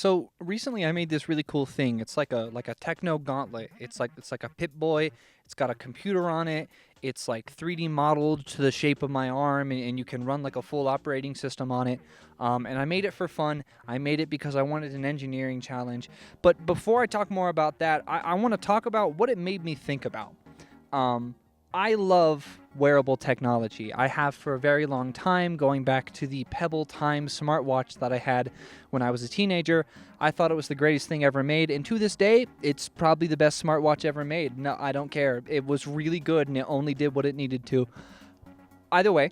So recently I made this really cool thing. It's like a techno gauntlet. It's like a PipBoy. It's got a computer on it. It's like 3D modeled to the shape of my arm, and you can run like a full operating system on it. And I made it for fun. I made it because I wanted an engineering challenge. But before I talk more about that, I want to talk about what it made me think about. Um, I love wearable technology. I have for a very long time, going back to the Pebble Time smartwatch that I had when I was a teenager. I thought it was the greatest thing ever made, and to this day, it's probably the best smartwatch ever made. No, I don't care. It was really good, and it only did what it needed to. Either way,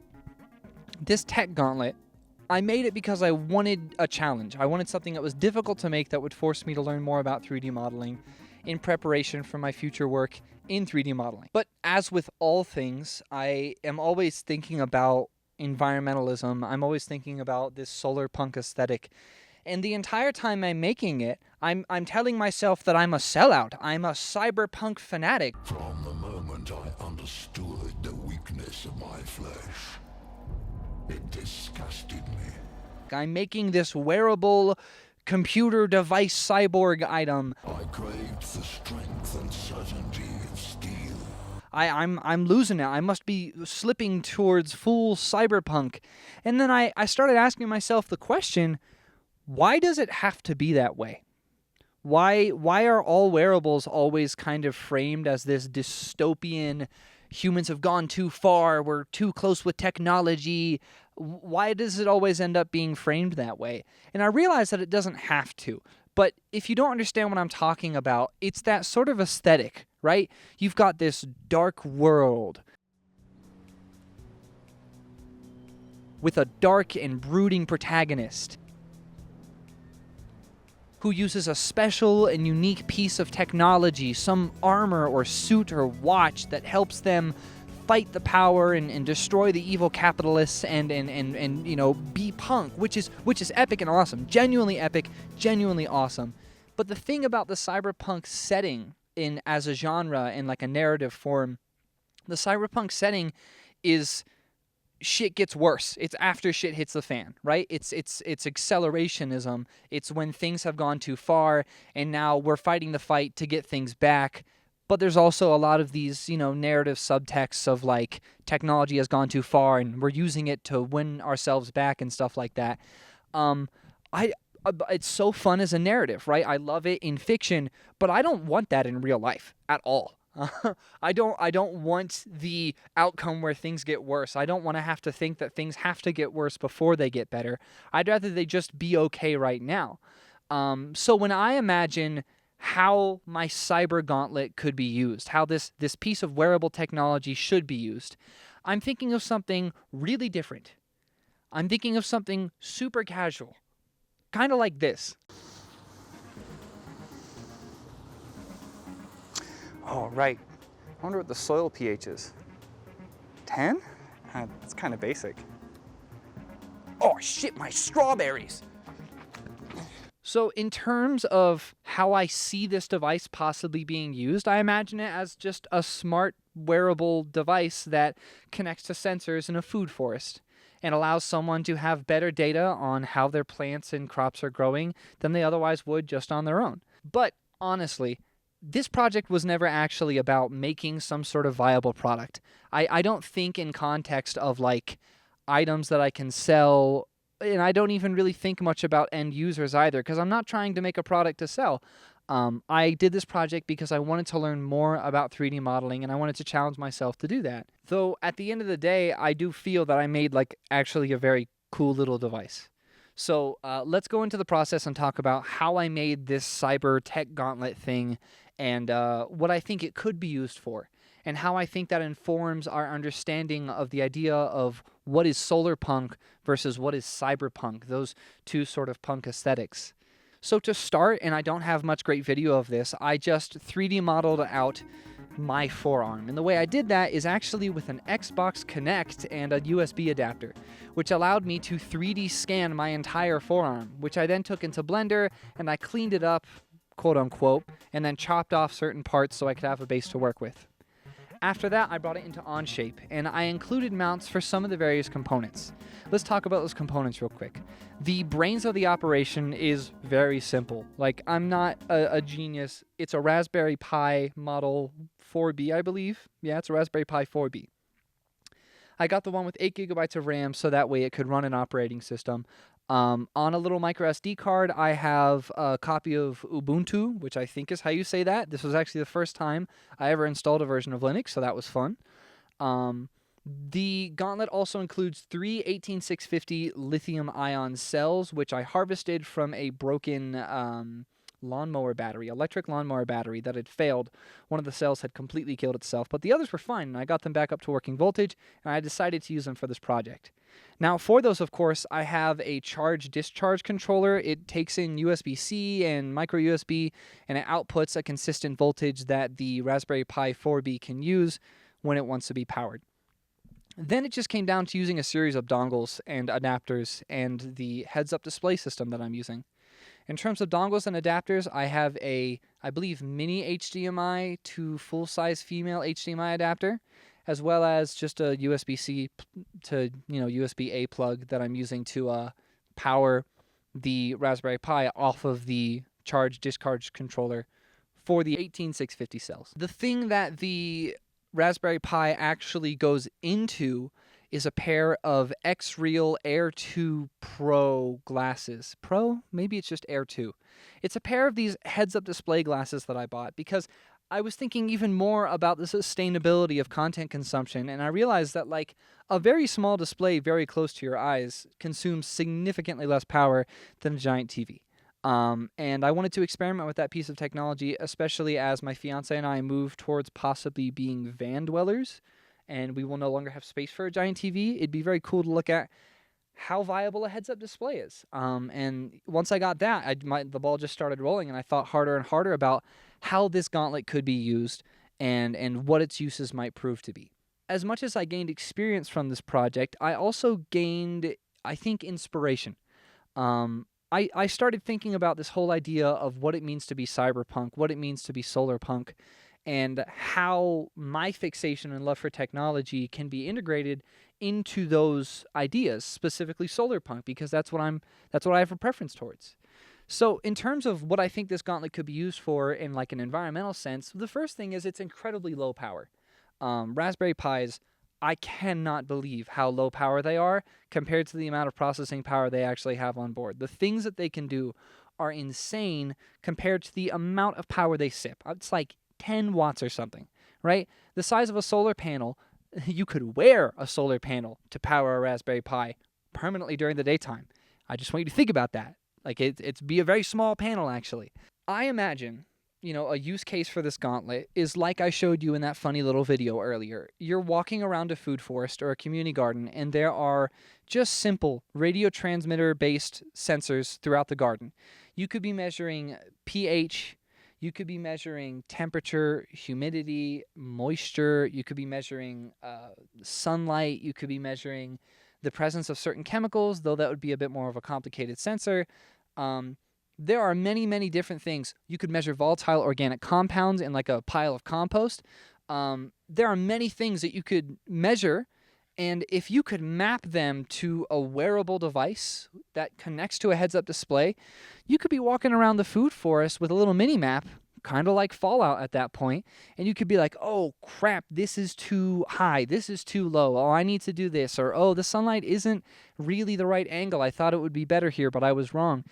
this tech gauntlet, I made it because I wanted a challenge. I wanted something that was difficult to make that would force me to learn more about 3D modeling in preparation for my future work in 3D modeling. But as with all things, I am always thinking about environmentalism. I'm always thinking about this solar punk aesthetic. And the entire time I'm making it, I'm telling myself that I'm a sellout. I'm a cyberpunk fanatic. From the moment I understood the weakness of my flesh, it disgusted me. I'm making this wearable computer device cyborg item. I craved the strength and certainty of steel. I'm losing it. I must be slipping towards full cyberpunk. And then I started asking myself the question, why does it have to be that way? Why are all wearables always kind of framed as this dystopian, humans have gone too far, we're too close with technology? Why does it always end up being framed that way? And I realize that it doesn't have to. But if you don't understand what I'm talking about, it's that sort of aesthetic, right? You've got this dark world with a dark and brooding protagonist who uses a special and unique piece of technology, some armor or suit or watch that helps them fight the power and destroy the evil capitalists and you know, be punk, which is epic and awesome. Genuinely epic, genuinely awesome. But the thing about the cyberpunk setting in as a genre in like a narrative form, the cyberpunk setting is shit gets worse. It's after shit hits the fan, right? It's accelerationism. It's when things have gone too far and now we're fighting the fight to get things back. But there's also a lot of these, you know, narrative subtexts of like technology has gone too far and we're using it to win ourselves back and stuff like that. It's so fun as a narrative, right? I love it in fiction, but I don't want that in real life at all. I don't want the outcome where things get worse. I don't want to have to think that things have to get worse before they get better. I'd rather they just be okay right now. So when I imagine how my cyber gauntlet could be used, how this piece of wearable technology should be used, I'm thinking of something really different. I'm thinking of something super casual, kind of like this. Oh, right. I wonder what the soil pH is. 10? That's kind of basic. Oh shit, my strawberries! So in terms of how I see this device possibly being used, I imagine it as just a smart wearable device that connects to sensors in a food forest and allows someone to have better data on how their plants and crops are growing than they otherwise would just on their own. But honestly, this project was never actually about making some sort of viable product. I don't think in context of like items that I can sell, and I don't even really think much about end users either, because I'm not trying to make a product to sell. I did this project because I wanted to learn more about 3D modeling, and I wanted to challenge myself to do that. Though at the end of the day, I do feel that I made like actually a very cool little device. So let's go into the process and talk about how I made this cyber tech gauntlet thing and what I think it could be used for, and how I think that informs our understanding of the idea of what is solar punk versus what is cyberpunk, those two sort of punk aesthetics. So to start, and I don't have much great video of this, I just 3D modeled out my forearm. And the way I did that is actually with an Xbox Kinect and a USB adapter, which allowed me to 3D scan my entire forearm, which I then took into Blender and I cleaned it up, quote unquote, and then chopped off certain parts so I could have a base to work with. After that, I brought it into Onshape, and I included mounts for some of the various components. Let's talk about those components real quick. The brains of the operation is very simple. Like, I'm not a genius. It's a Raspberry Pi Model 4B, I believe. Yeah, it's a Raspberry Pi 4B. I got the one with 8 gigabytes of RAM, so that way it could run an operating system. On a little micro SD card, I have a copy of Ubuntu, which I think is how you say that. This was actually the first time I ever installed a version of Linux, so that was fun. The gauntlet also includes 3 18650 lithium-ion cells, which I harvested from a broken electric lawnmower battery that had failed. One of the cells had completely killed itself, but the others were fine, and I got them back up to working voltage, and I decided to use them for this project. Now, for those, of course, I have a charge-discharge controller. It takes in USB-C and micro USB, and it outputs a consistent voltage that the Raspberry Pi 4B can use when it wants to be powered. Then it just came down to using a series of dongles and adapters and the heads-up display system that I'm using. In terms of dongles and adapters, I have a, I believe, mini HDMI to full-size female HDMI adapter, as well as just a USB-C to, USB-A plug that I'm using to power the Raspberry Pi off of the charge-discharge controller for the 18650 cells. The thing that the Raspberry Pi actually goes into is a pair of X-Real Air 2 Pro glasses. Pro? Maybe it's just Air 2. It's a pair of these heads-up display glasses that I bought because I was thinking even more about the sustainability of content consumption, and I realized that, like, a very small display very close to your eyes consumes significantly less power than a giant TV. And I wanted to experiment with that piece of technology, especially as my fiance and I move towards possibly being van dwellers, and we will no longer have space for a giant TV. It'd be very cool to look at how viable a heads-up display is. And once I got that, the ball just started rolling, and I thought harder and harder about how this gauntlet could be used and what its uses might prove to be. As much as I gained experience from this project, I also gained, I think, inspiration. I started thinking about this whole idea of what it means to be cyberpunk, what it means to be solarpunk, and how my fixation and love for technology can be integrated into those ideas, specifically solarpunk, because that's what I have a preference towards. So in terms of what I think this gauntlet could be used for in like an environmental sense, the first thing is it's incredibly low power. Raspberry Pis, I cannot believe how low power they are compared to the amount of processing power they actually have on board. The things that they can do are insane compared to the amount of power they sip. It's like 10 watts or something, right? The size of a solar panel. You could wear a solar panel to power a Raspberry Pi permanently during the daytime. I just want you to think about that. Like, it's be a very small panel, actually. I imagine, a use case for this gauntlet is like I showed you in that funny little video earlier. You're walking around a food forest or a community garden, and there are just simple radio transmitter-based sensors throughout the garden. You could be measuring pH, you could be measuring temperature, humidity, moisture. You could be measuring sunlight. You could be measuring the presence of certain chemicals, though that would be a bit more of a complicated sensor. There are many, many different things. You could measure volatile organic compounds in like a pile of compost. There are many things that you could measure, and if you could map them to a wearable device that connects to a heads-up display, you could be walking around the food forest with a little mini-map, kind of like Fallout at that point, and you could be like, oh, crap, this is too high, this is too low, oh, I need to do this, or, oh, the sunlight isn't really the right angle, I thought it would be better here, but I was wrong.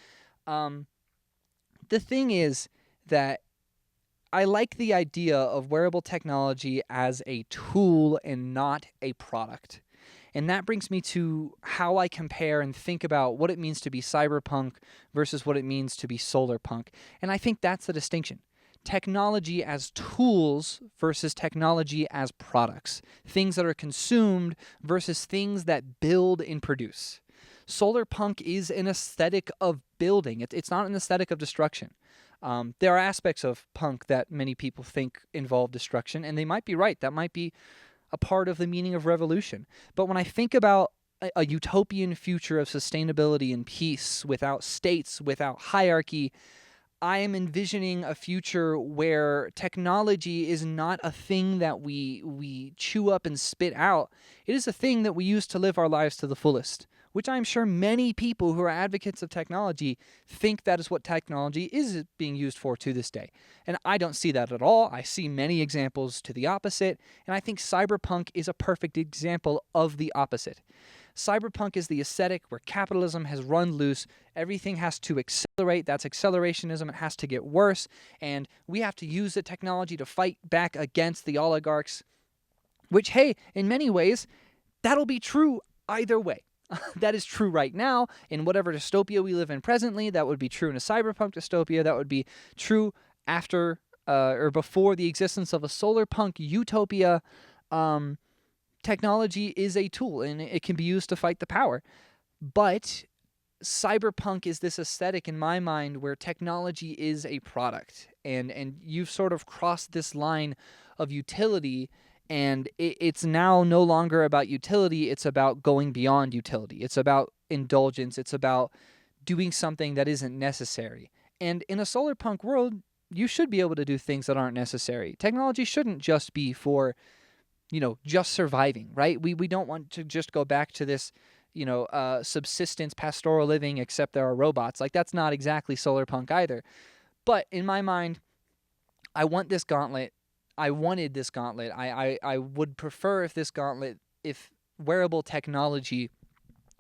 The thing is that I like the idea of wearable technology as a tool and not a product. And that brings me to how I compare and think about what it means to be cyberpunk versus what it means to be solarpunk. And I think that's the distinction. Technology as tools versus technology as products. Things that are consumed versus things that build and produce. Solarpunk is an aesthetic of building. It's not an aesthetic of destruction. There are aspects of punk that many people think involve destruction, and they might be right. That might be a part of the meaning of revolution. But when I think about a utopian future of sustainability and peace without states, without hierarchy, I am envisioning a future where technology is not a thing that we chew up and spit out. It is a thing that we use to live our lives to the fullest, which I'm sure many people who are advocates of technology think that is what technology is being used for to this day. And I don't see that at all. I see many examples to the opposite, and I think cyberpunk is a perfect example of the opposite. Cyberpunk is the aesthetic where capitalism has run loose. Everything has to accelerate. That's accelerationism. It has to get worse. And we have to use the technology to fight back against the oligarchs, which, hey, in many ways, that'll be true either way. That is true right now in whatever dystopia we live in presently. That would be true in a cyberpunk dystopia. That would be true after or before the existence of a solarpunk utopia. Technology is a tool, and it can be used to fight the power. But cyberpunk is this aesthetic in my mind where technology is a product, and you've sort of crossed this line of utility, and it's now no longer about utility. It's about going beyond utility. It's about indulgence. It's about doing something that isn't necessary. And in a solarpunk world, you should be able to do things that aren't necessary. Technology shouldn't just be for just surviving, right? We don't want to just go back to this, subsistence pastoral living, except there are robots. Like, that's not exactly solarpunk either. But in my mind, I wanted this gauntlet. I would prefer if wearable technology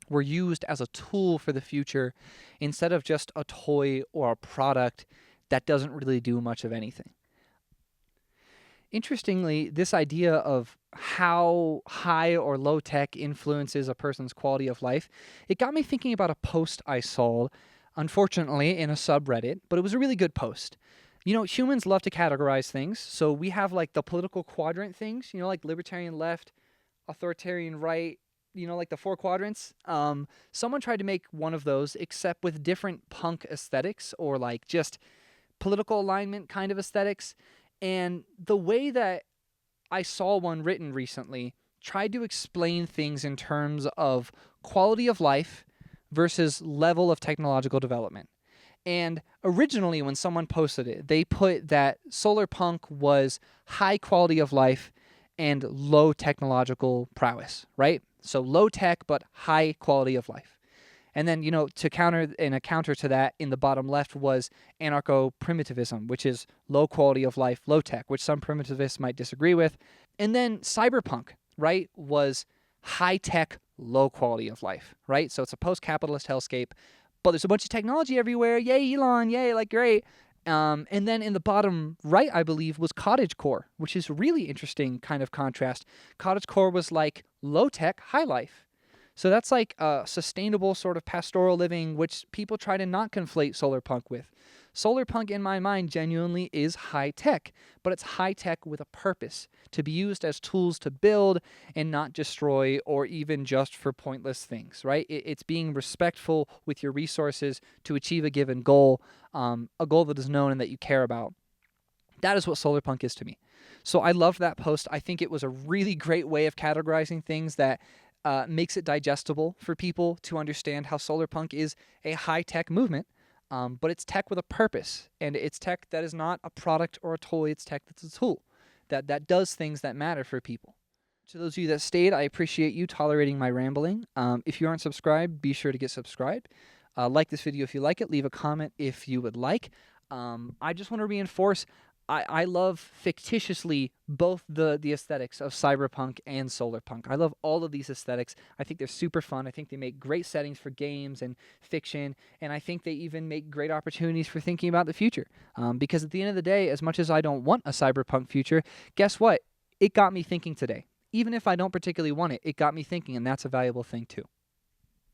were used as a tool for the future instead of just a toy or a product that doesn't really do much of anything. Interestingly, this idea of how high or low tech influences a person's quality of life, it got me thinking about a post I saw, unfortunately, in a subreddit, but it was a really good post. Humans love to categorize things. So we have like the political quadrant things, like libertarian left, authoritarian right, like the 4 quadrants. Someone tried to make one of those, except with different punk aesthetics or like just political alignment kind of aesthetics. And the way that I saw one written recently tried to explain things in terms of quality of life versus level of technological development. And originally, when someone posted it, they put that solarpunk was high quality of life and low technological prowess, right? So low tech, but high quality of life. And then, to counter to that in the bottom left was anarcho-primitivism, which is low quality of life, low tech, which some primitivists might disagree with. And then cyberpunk, right, was high tech, low quality of life, right? So it's a post-capitalist hellscape, but there's a bunch of technology everywhere. Yay, Elon, yay, like great. And then in the bottom right, I believe, was cottagecore, which is really interesting kind of contrast. Cottagecore was like low tech, high life. So that's like a sustainable sort of pastoral living, which people try to not conflate solarpunk with. Solarpunk, in my mind, genuinely is high tech, but it's high tech with a purpose, to be used as tools to build and not destroy, or even just for pointless things, right? It's being respectful with your resources to achieve a given goal, a goal that is known and that you care about. That is what solarpunk is to me. So I love that post. I think it was a really great way of categorizing things that makes it digestible for people to understand how solarpunk is a high-tech movement, but it's tech with a purpose, and it's tech that is not a product or a toy. It's tech that's a tool that does things that matter for people. To those of you that stayed, I appreciate you tolerating my rambling. If you aren't subscribed, be sure to get subscribed. Like this video if you like it. Leave a comment if you would like. I just want to reinforce, I love fictitiously both the aesthetics of cyberpunk and solarpunk. I love all of these aesthetics. I think they're super fun. I think they make great settings for games and fiction, and I think they even make great opportunities for thinking about the future. Because at the end of the day, as much as I don't want a cyberpunk future, guess what? It got me thinking today. Even if I don't particularly want it, it got me thinking, and that's a valuable thing too.